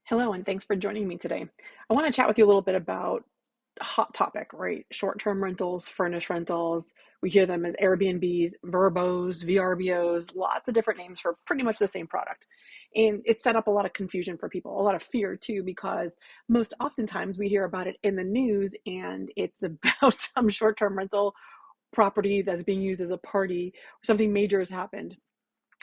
Hello, and thanks for joining me today. I want to chat with you a little bit about a hot topic, right? Short-term rentals, furnished rentals. We hear them as Airbnbs, Verbos, VRBOs, lots of different names for pretty much the same product. And it set up a lot of confusion for people, a lot of fear too, because most oftentimes we hear about it in the news and it's about some short-term rental property that's being used as a party, or something major has happened.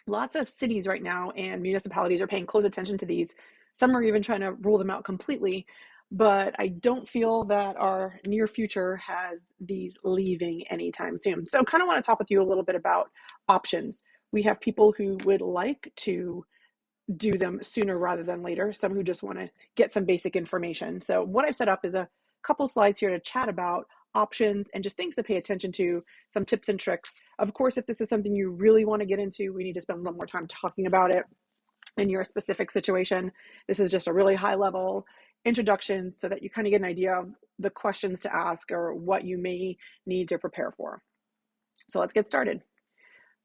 Lots of cities right now and municipalities are paying close attention to these. Some are even trying to rule them out completely. But I don't feel that our near future has these leaving anytime soon. So, kind of want to talk with you a little bit about options. We have people who would like to do them sooner rather than later, some who just want to get some basic information. So, what I've set up is a couple slides here to chat about options and just things to pay attention to, some tips and tricks. Of course, if this is something you really want to get into, we need to spend a little more time talking about it in your specific situation. This is just a really high level introduction so that you kind of get an idea of the questions to ask or what you may need to prepare for. So, let's get started.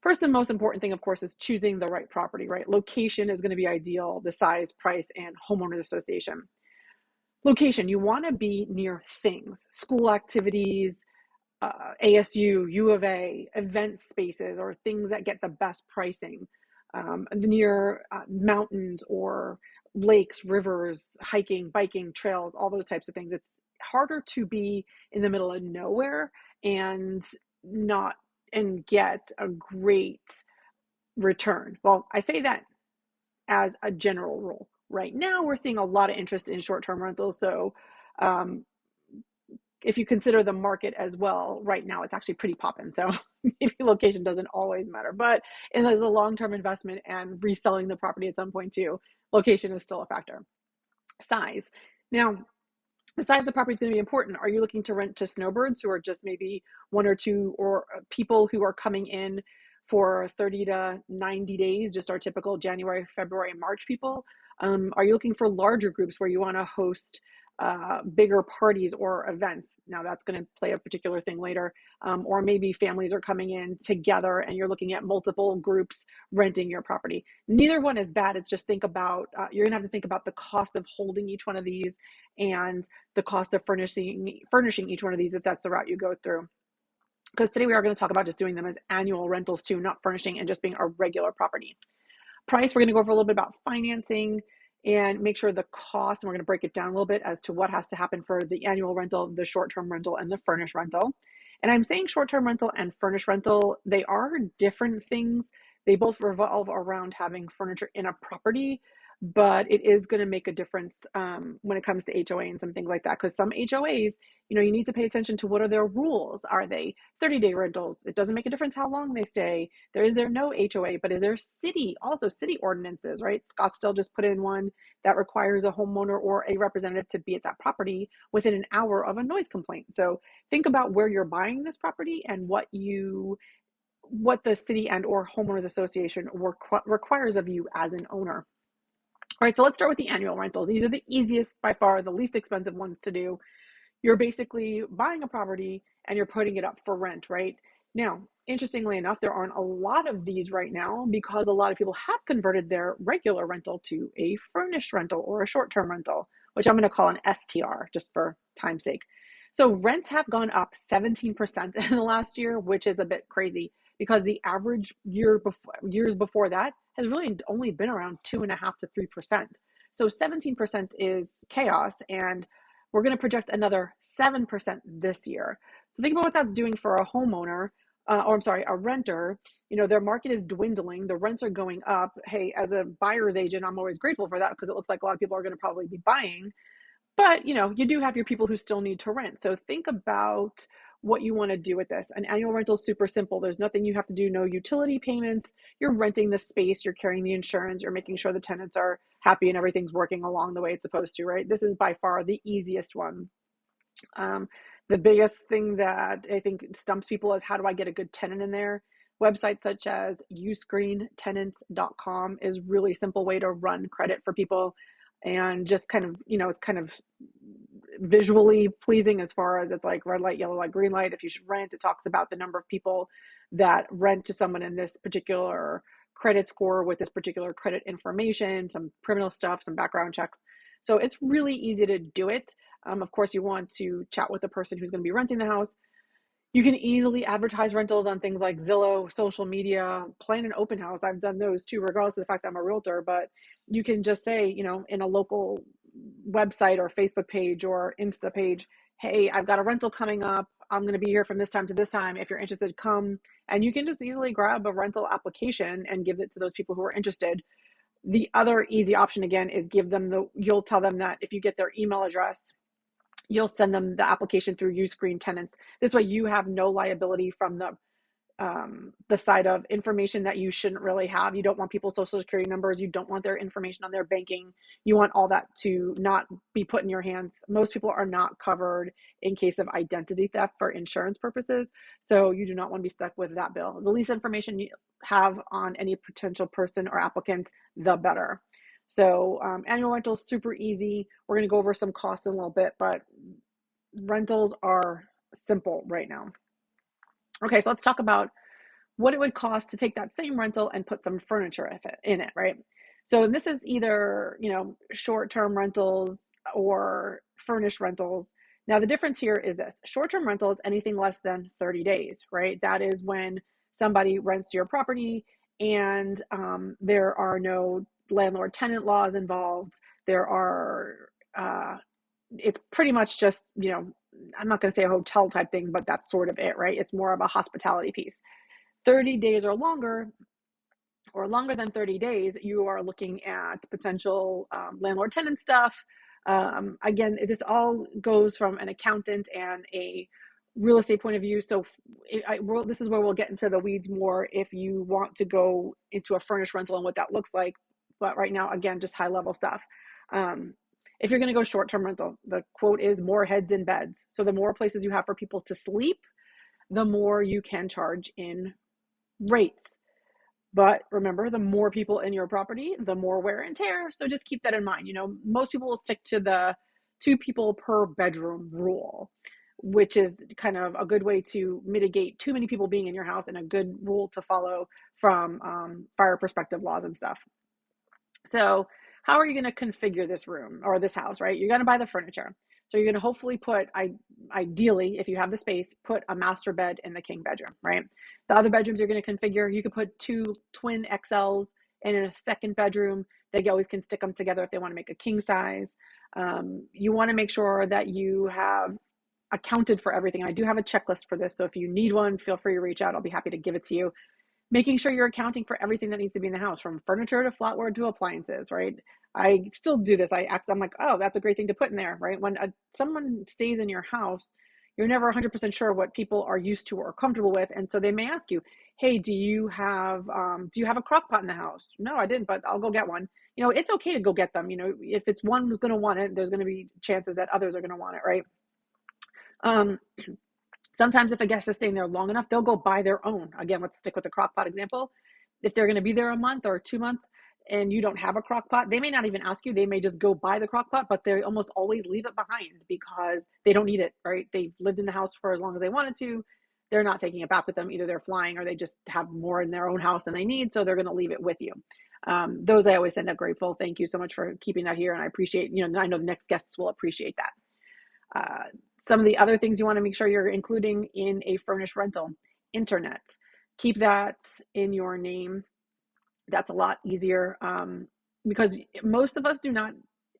First and most important thing, of course, is choosing the right property, right? Location is going to be ideal, the size, price, and homeowners association. Location, you want to be near things, school activities, ASU, U of A, event spaces, or things that get the best pricing, near mountains or lakes, rivers, hiking, biking, trails, all those types of things. It's harder to be in the middle of nowhere and not and get a great return. Well, I say that as a general rule. Right now, we're seeing a lot of interest in short-term rentals. So, um, if you consider the market as well, right now it's actually pretty popping. So maybe location doesn't always matter, but as a long-term investment and reselling the property at some point too, location is still a factor. Size. Now, the size of the property is going to be important. Are you looking to rent to snowbirds who are just maybe one or two, or people who are coming in for 30 to 90 days, just our typical January, February, March people? Are you looking for larger groups where you want to host bigger parties or events? Now, that's going to play a particular thing later. Or maybe families are coming in together and you're looking at multiple groups renting your property. Neither one is bad. It's just think about, you're going to have to think about the cost of holding each one of these and the cost of furnishing each one of these if that's the route you go through. Because today we are going to talk about just doing them as annual rentals too, not furnishing and just being a regular property. Price, we're going to go over a little bit about financing and make sure the cost, and we're going to break it down a little bit as to what has to happen for the annual rental, the short-term rental, and the furnished rental. And I'm saying short-term rental and furnished rental, they are different things. They both revolve around having furniture in a property, but it is going to make a difference when it comes to HOA and some things like that. Because some HOAs, you need to pay attention to what are their rules. Are they 30-day rentals? It doesn't make a difference how long they stay. Is there no HOA, but is there city ordinances, right? Scottsdale just put in one that requires a homeowner or a representative to be at that property within an hour of a noise complaint. So think about where you're buying this property and what the city and or homeowners association requires of you as an owner. All right, so let's start with the annual rentals. These are the easiest, by far, the least expensive ones to do. You're basically buying a property and you're putting it up for rent, right? Now, interestingly enough, there aren't a lot of these right now because a lot of people have converted their regular rental to a furnished rental or a short-term rental, which I'm going to call an STR just for time's sake. So rents have gone up 17% in the last year, which is a bit crazy because the average years before that has really only been around 2.5% to 3%. So 17% is chaos, and we're going to project another 7% this year. So think about what that's doing for a homeowner, or I'm sorry, a renter. Their market is dwindling. The rents are going up. Hey, as a buyer's agent, I'm always grateful for that because it looks like a lot of people are going to probably be buying. But, you do have your people who still need to rent. So think about what you want to do with this. An annual rental is super simple. There's nothing you have to do, no utility payments. You're renting the space, you're carrying the insurance, you're making sure the tenants are happy and everything's working along the way it's supposed to, right? This is by far the easiest one. The biggest thing that I think stumps people is, how do I get a good tenant in there? Websites such as uscreentenants.com is really simple way to run credit for people, and just kind of, it's kind of visually pleasing as far as it's like red light, yellow light, green light. If you should rent, it talks about the number of people that rent to someone in this particular credit score with this particular credit information, some criminal stuff, some background checks. So it's really easy to do it. Of course, you want to chat with the person who's going to be renting the house. You can easily advertise rentals on things like Zillow, social media, plan an open house. I've done those too, regardless of the fact that I'm a realtor. But you can just say, in a local website or Facebook page or Insta page, hey, I've got a rental coming up. I'm going to be here from this time to this time. If you're interested, come. And you can just easily grab a rental application and give it to those people who are interested. The other easy option, again, is you'll tell them that if you get their email address, you'll send them the application through Uscreen Tenants. This way you have no liability from the side of information that you shouldn't really have. You don't want people's social security numbers. You don't want their information on their banking. You want all that to not be put in your hands. Most people are not covered in case of identity theft for insurance purposes. So you do not want to be stuck with that bill. The least information you have on any potential person or applicant, the better. So annual rentals, super easy. We're going to go over some costs in a little bit, but rentals are simple right now. Okay, so let's talk about what it would cost to take that same rental and put some furniture in it, right? So this is either, short-term rentals or furnished rentals. Now, the difference here is this. Short-term rentals, anything less than 30 days, right? That is when somebody rents your property and there are no landlord-tenant laws involved. It's pretty much just, I'm not going to say a hotel type thing, but that's sort of it, right? It's more of a hospitality piece. 30 days or longer than 30 days, you are looking at potential landlord tenant stuff. Again, this all goes from an accountant and a real estate point of view. So this is where we'll get into the weeds more if you want to go into a furnished rental and what that looks like. But right now, again, just high level stuff. If you're going to go short-term rental, the quote is more heads in beds. So the more places you have for people to sleep, the more you can charge in rates. But remember, the more people in your property, the more wear and tear. So just keep that in mind. Most people will stick to the 2 people per bedroom rule, which is kind of a good way to mitigate too many people being in your house and a good rule to follow from fire perspective laws and stuff. So how are you going to configure this room or this house, right? You're going to buy the furniture. So you're going to hopefully ideally, if you have the space, put a master bed in the king bedroom, right? The other bedrooms you're going to configure, you could put 2 twin XLs in a second bedroom. They always can stick them together if they want to make a king size. You want to make sure that you have accounted for everything. I do have a checklist for this. So if you need one, feel free to reach out. I'll be happy to give it to you. Making sure you're accounting for everything that needs to be in the house, from furniture to flatware to appliances, right? I still do this. I'm like, oh, that's a great thing to put in there, right? When someone stays in your house, you're never 100% sure what people are used to or comfortable with. And so they may ask you, hey, do you have a crock pot in the house? No, I didn't, but I'll go get one. It's okay to go get them. If it's one who's going to want it, there's going to be chances that others are going to want it, right? Sometimes if a guest is staying there long enough, they'll go buy their own. Again, let's stick with the crock pot example. If they're going to be there a month or 2 months and you don't have a crock pot, they may not even ask you. They may just go buy the crock pot, but they almost always leave it behind because they don't need it, right? They've lived in the house for as long as they wanted to. They're not taking it back with them. Either they're flying or they just have more in their own house than they need, so they're going to leave it with you. Those I always send a grateful thank you so much for keeping that here, and I appreciate, I know the next guests will appreciate that. Some of the other things you want to make sure you're including in a furnished rental: internet. Keep that in your name. That's a lot easier because most of us do not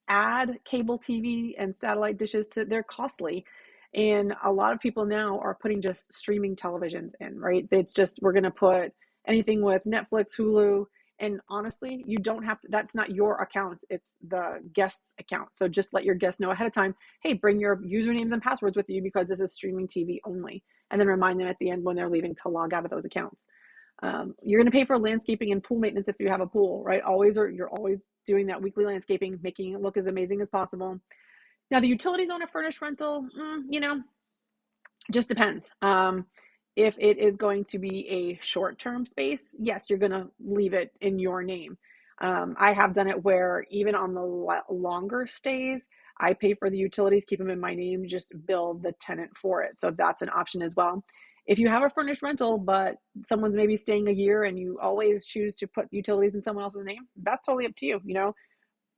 add cable TV and satellite dishes they're costly. And a lot of people now are putting just streaming televisions in, right? It's just, we're going to put anything with Netflix, Hulu, and honestly, you don't have to, that's not your account, it's the guest's account. So just let your guests know ahead of time, hey, bring your usernames and passwords with you because this is streaming TV only. And then remind them at the end when they're leaving to log out of those accounts. You're going to pay for landscaping and pool maintenance if you have a pool, right? You're always doing that weekly landscaping, making it look as amazing as possible. Now, the utilities on a furnished rental, just depends. If it is going to be a short-term space, yes, you're going to leave it in your name. I have done it where even on the longer stays, I pay for the utilities, keep them in my name, just bill the tenant for it. So that's an option as well. If you have a furnished rental, but someone's maybe staying a year and you always choose to put utilities in someone else's name, that's totally up to you.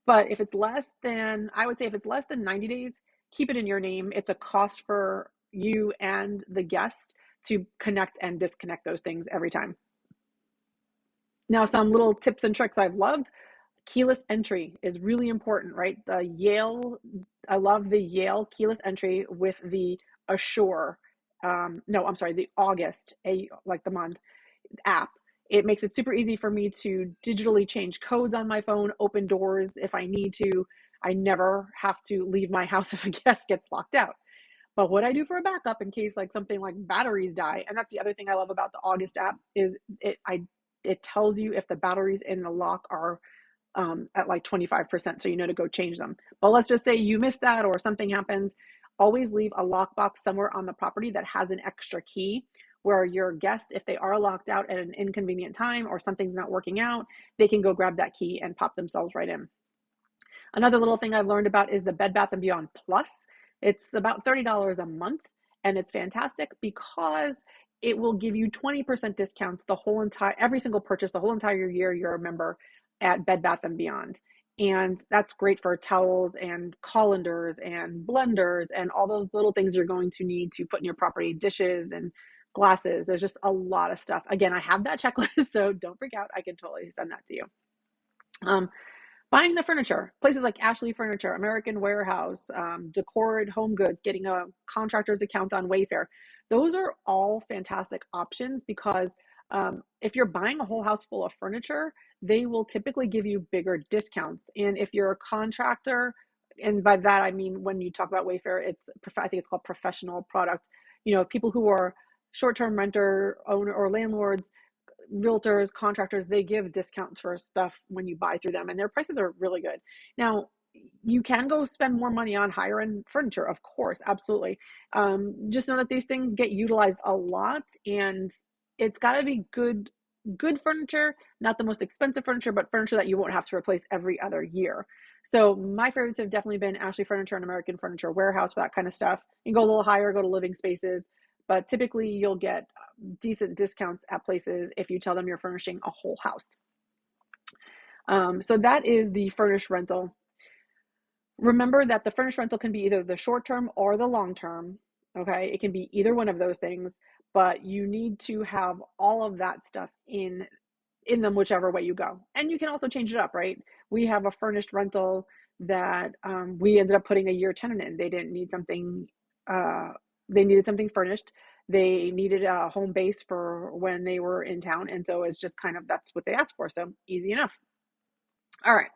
But if it's less than, I would say if it's less than 90 days, keep it in your name. It's a cost for you and the guest to connect and disconnect those things every time. Now, some little tips and tricks I've loved. Keyless entry is really important, right? The Yale, I love the Yale keyless entry with the Assure. No, I'm sorry, the August, like the month app. It makes it super easy for me to digitally change codes on my phone, open doors if I need to. I never have to leave my house if a guest gets locked out. But what I do for a backup in case like something like batteries die, and that's the other thing I love about the August app is it tells you if the batteries in the lock are at like 25%, so you know to go change them. But let's just say you miss that or something happens, always leave a lockbox somewhere on the property that has an extra key where your guests, if they are locked out at an inconvenient time or something's not working out, they can go grab that key and pop themselves right in. Another little thing I've learned about is the Bed Bath & Beyond Plus. It's about $30 a month, and it's fantastic because it will give you 20% discounts every single purchase, the whole entire year you're a member at Bed Bath & Beyond. And that's great for towels and colanders and blenders and all those little things you're going to need to put in your property, dishes and glasses. There's just a lot of stuff. Again, I have that checklist, so don't freak out. I can totally send that to you. Um, Buying the furniture, places like Ashley Furniture, American Warehouse, Decored Home Goods, getting a contractor's account on Wayfair. Those are all fantastic options because if you're buying a whole house full of furniture, they will typically give you bigger discounts. And if you're a contractor, and by that I mean when you talk about Wayfair, I think it's called professional product. You know, people who are short-term renter, owner, or landlords, realtors, contractors, they give discounts for stuff when you buy through them, and their prices are really good. Now, you can go spend more money on higher end furniture, of course, absolutely. Just know that these things get utilized a lot, and it's got to be good furniture, not the most expensive furniture, but furniture that you won't have to replace every other year. So my favorites have definitely been Ashley Furniture and American Furniture Warehouse for that kind of stuff. You can go a little higher, go to Living Spaces, but typically you'll get decent discounts at places if you tell them you're furnishing a whole house. So that is the furnished rental. Remember that the furnished rental can be either the short term or the long term. Okay, it can be either one of those things, but you need to have all of that stuff in them whichever way you go. And you can also change it up, right? We have a furnished rental that we ended up putting a year tenant in. They didn't need something. They needed something furnished. They needed a home base for when they were in town, and so it's just kind of that's what they asked for. So easy enough. All right.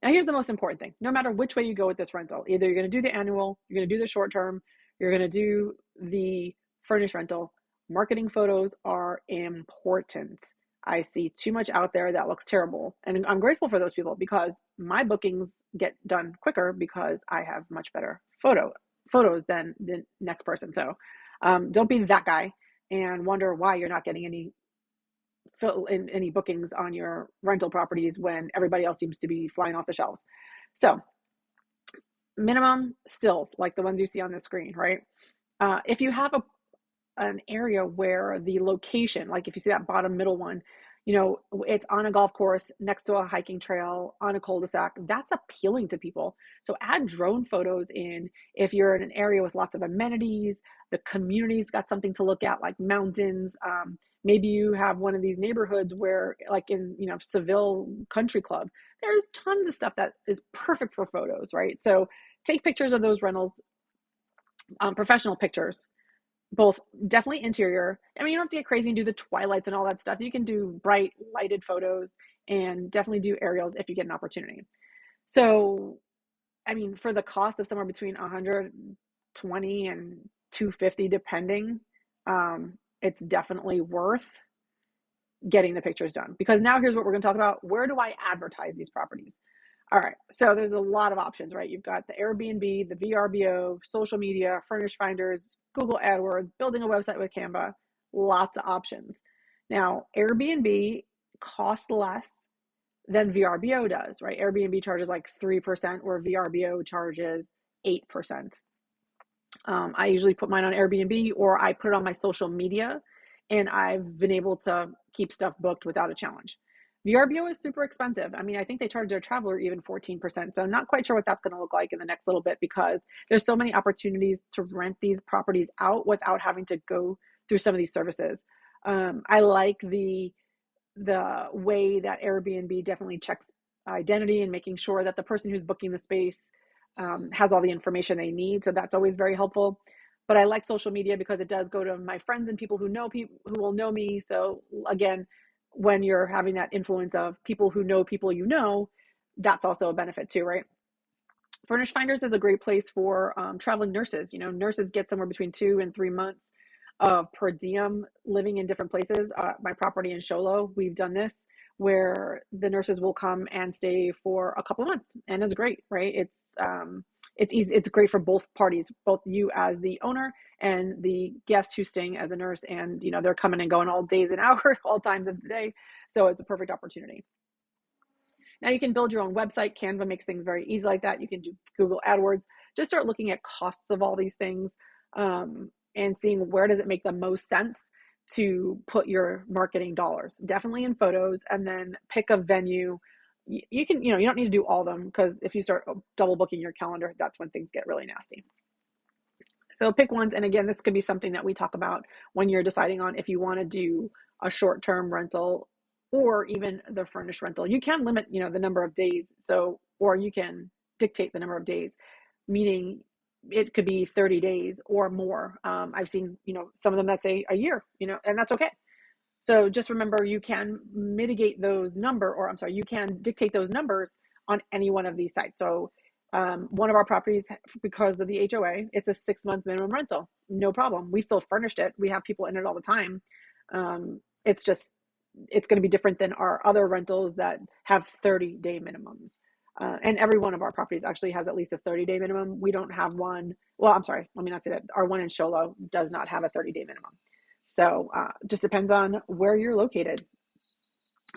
Now here's the most important thing. No matter which way you go with this rental, either you're going to do the annual, you're going to do the short term, you're going to do the furnished rental, marketing photos are important. I see too much out there that looks terrible. And I'm grateful for those people because my bookings get done quicker because I have much better photos than the next person. So don't be that guy and wonder why you're not getting any bookings on your rental properties when everybody else seems to be flying off the shelves. So minimum stills like the ones you see on the screen, right? If you have an area where the location, like if you see that bottom middle one, you know, it's on a golf course next to a hiking trail on a cul-de-sac, that's appealing to people. So add drone photos in if you're in an area with lots of amenities, the community's got something to look at like mountains. Maybe you have one of these neighborhoods where like in, you know, Seville Country Club, there's tons of stuff that is perfect for photos, right? So take pictures of those rentals, professional pictures, both definitely interior. I mean, you don't have to get crazy and do the twilights and all that stuff. You can do bright lighted photos and definitely do aerials if you get an opportunity. So, I mean, for the cost of somewhere between 120 and 250 depending, it's definitely worth getting the pictures done. Because now here's what we're going to talk about. Where do I advertise these properties? All right, so there's a lot of options, right? You've got the Airbnb, the VRBO, social media, Furnish Finders, Google AdWords, building a website with Canva, lots of options. Now, Airbnb costs less than VRBO does, right? Airbnb charges like 3%, where VRBO charges 8%. I usually put mine on Airbnb or I put it on my social media, and I've been able to keep stuff booked without a challenge. VRBO is super expensive. I mean, I think they charge their traveler even 14%. So not quite sure what that's going to look like in the next little bit because there's so many opportunities to rent these properties out without having to go through some of these services. I like the way that Airbnb definitely checks identity and making sure that the person who's booking the space has all the information they need. So that's always very helpful. But I like social media because it does go to my friends and people who know people who will know me. So again, when you're having that influence of people who know people you know, that's also a benefit too, right? Furnish Finders is a great place for traveling nurses. You know, nurses get somewhere between 2 and 3 months of per diem living in different places. My property in Sholo, we've done this where the nurses will come and stay for a couple of months, and it's great, right? It's easy. It's great for both parties, both you as the owner and the guest who's staying as a nurse. And you know, they're coming and going all days and hours, all times of the day. So it's a perfect opportunity. Now you can build your own website. Canva makes things very easy like that. You can do Google AdWords. Just start looking at costs of all these things and seeing where does it make the most sense to put your marketing dollars. Definitely in photos, and then pick a venue. You can, you know, you don't need to do all of them because if you start double booking your calendar, that's when things get really nasty. So pick ones. And again, this could be something that we talk about when you're deciding on if you want to do a short-term rental or even the furnished rental. You can limit, you know, the number of days. So, or you can dictate the number of days, meaning it could be 30 days or more. I've seen, you know, some of them that's a year, you know, and that's okay. So just remember you can mitigate those number, or I'm sorry, you can dictate those numbers on any one of these sites. So one of our properties, because of the HOA, it's a 6 month minimum rental. No problem. We still furnished it. We have people in it all the time. It's just, it's going to be different than our other rentals that have 30-day minimums. And every one of our properties actually has at least a 30-day minimum. We don't have one. Well, I'm sorry. Let me not say that. Our one in Sholo does not have a 30-day minimum. So just depends on where you're located.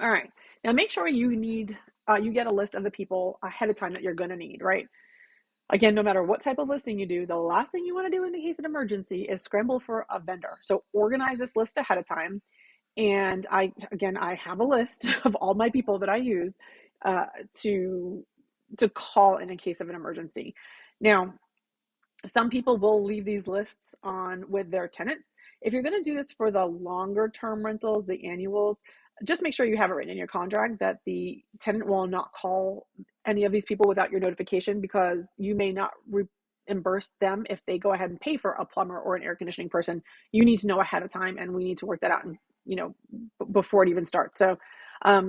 All right. Now make sure you get a list of the people ahead of time that you're going to need, right? Again, no matter what type of listing you do, the last thing you want to do in the case of emergency is scramble for a vendor. So organize this list ahead of time. And I have a list of all my people that I use uh, to call in case of an emergency. Now, some people will leave these lists on with their tenants. If you're going to do this for the longer term rentals, the annuals, just make sure you have it written in your contract that the tenant will not call any of these people without your notification, because you may not reimburse them if they go ahead and pay for a plumber or an air conditioning person. You need to know ahead of time, and we need to work that out, and you know, before it even starts. So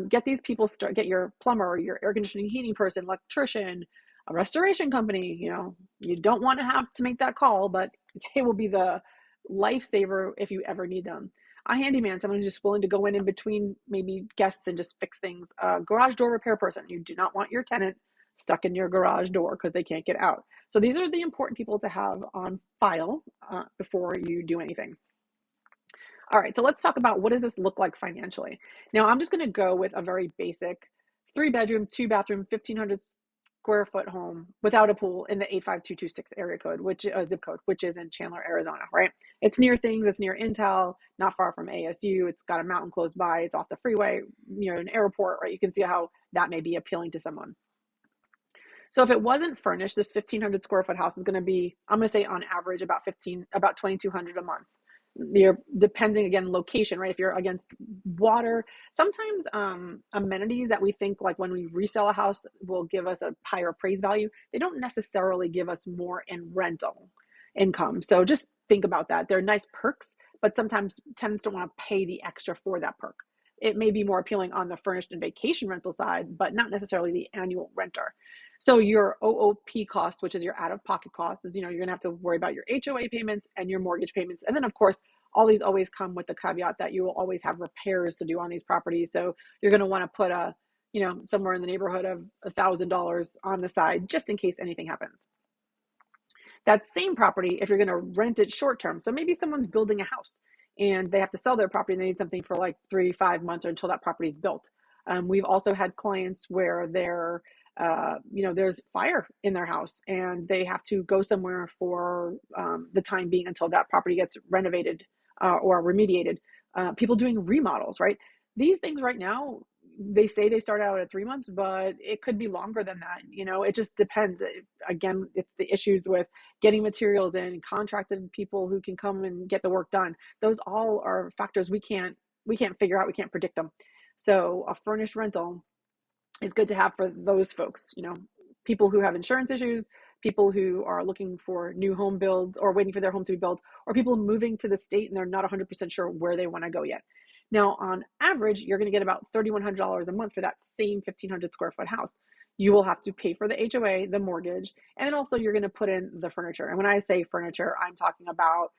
get these people get your plumber or your air conditioning heating person, electrician, a restoration company. You know, you don't want to have to make that call, but they will be the lifesaver if you ever need them. A handyman, someone who's just willing to go in between maybe guests and just fix things. A garage door repair person. You do not want your tenant stuck in your garage door because they can't get out. So these are the important people to have on file before you do anything. All right, so let's talk about what does this look like financially. Now, I'm just going to go with a very basic 3 bedroom, 2 bathroom, 1,500 square foot home without a pool in the 85226 area code, which zip code, which is in Chandler, Arizona, right? It's near things. It's near Intel, not far from ASU. It's got a mountain close by. It's off the freeway, near an airport, right? You can see how that may be appealing to someone. So if it wasn't furnished, this 1,500 square foot house is going to be, I'm going to say on average about 2,200 a month. You're depending, again, location, right? If you're against water, sometimes amenities that we think like when we resell a house will give us a higher appraised value, they don't necessarily give us more in rental income. So just think about that. They're nice perks, but sometimes tenants don't want to pay the extra for that perk. It may be more appealing on the furnished and vacation rental side, but not necessarily the annual renter. So your OOP cost, which is your out-of-pocket cost, is, you know, you're gonna have to worry about your HOA payments and your mortgage payments. And then of course, all these always come with the caveat that you will always have repairs to do on these properties. So you're gonna want to put you know, somewhere in the neighborhood of $1,000 on the side just in case anything happens. That same property, if you're going to rent it short term, so maybe someone's building a house and they have to sell their property and they need something for like 3 to 5 months or until that property is built. We've also had clients where you know, there's fire in their house and they have to go somewhere for the time being until that property gets renovated or remediated. People doing remodels, right? These things right now, they say they start out at 3 months, but it could be longer than that. It just depends. Again, it's the issues with getting materials in, contracted people who can come and get the work done. Those all are factors we can't figure out. We can't predict them. So a furnished rental is good to have for those folks, people who have insurance issues, people who are looking for new home builds or waiting for their home to be built, or people moving to the state and they're not 100% sure where they want to go yet. Now, on average, you're going to get about $3,100 a month for that same 1,500 square foot house. You will have to pay for the HOA, the mortgage, and then also you're going to put in the furniture. And when I say furniture, I'm talking about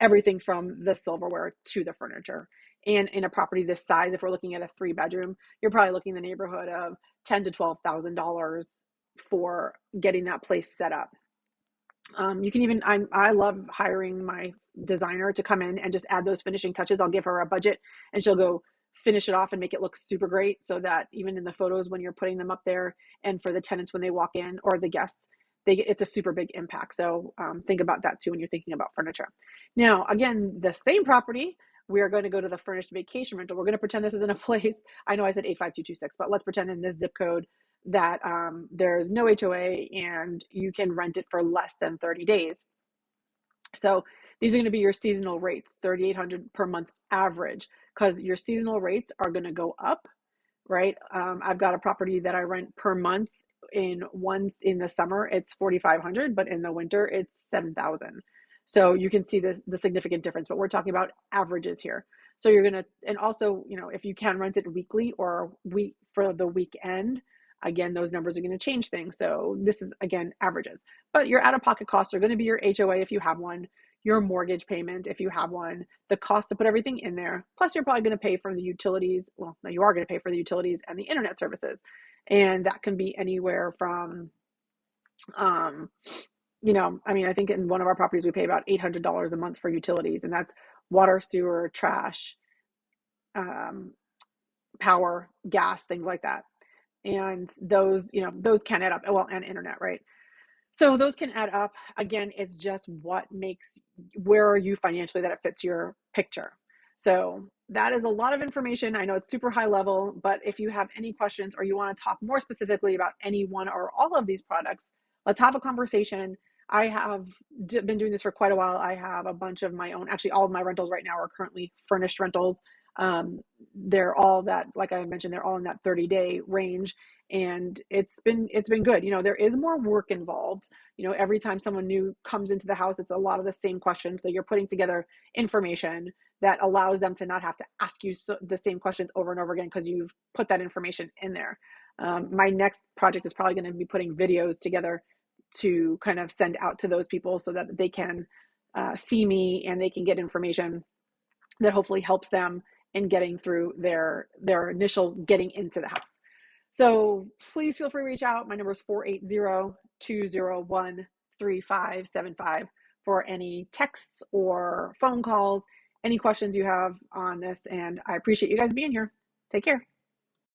everything from the silverware to the furniture. And in a property this size, if we're looking at a 3 bedroom, you're probably looking in the neighborhood of $10,000 to $12,000 for getting that place set up. You can even, I love hiring my designer to come in and just add those finishing touches. I'll give her a budget and she'll go finish it off and make it look super great, so that even in the photos when you're putting them up there and for the tenants when they walk in or the guests, it's a super big impact. So think about that too when you're thinking about furniture. Now, again, the same property, we are going to go to the furnished vacation rental. We're going to pretend this is in a place. I know I said 85226, but let's pretend in this zip code that there's no HOA and you can rent it for less than 30 days. So these are going to be your seasonal rates, 3,800 per month average, because your seasonal rates are going to go up, right? I've got a property that I rent per month. Once in the summer, it's 4,500, but in the winter, it's 7,000. So you can see the significant difference, but we're talking about averages here. So you're going to, and also, if you can rent it weekly or week for the weekend, again, those numbers are going to change things. So this is, again, averages, but your out-of-pocket costs are going to be your HOA if you have one, your mortgage payment if you have one, the cost to put everything in there. Plus, you're probably going to pay for the utilities. Well, no, you are going to pay for the utilities and the internet services. And that can be anywhere from, I think in one of our properties, we pay about $800 a month for utilities, and that's water, sewer, trash, um, power, gas, things like that. And those can add up. Well, and internet, right? So those can add up. Again, it's just where are you financially that it fits your picture. So that is a lot of information. I know it's super high level, but if you have any questions or you want to talk more specifically about any one or all of these products, let's have a conversation. I have been doing this for quite a while. I have a bunch of my own, actually all of my rentals right now are currently furnished rentals. They're all that, like I mentioned, they're all in that 30-day range, and it's been good. There is more work involved. Every time someone new comes into the house, it's a lot of the same questions. So you're putting together information that allows them to not have to ask you the same questions over and over again because you've put that information in there. My next project is probably going to be putting videos together to kind of send out to those people so that they can see me and they can get information that hopefully helps them in getting through their initial getting into the house. So please feel free to reach out. My number is 480-201-3575 for any texts or phone calls, any questions you have on this. And I appreciate you guys being here. Take care.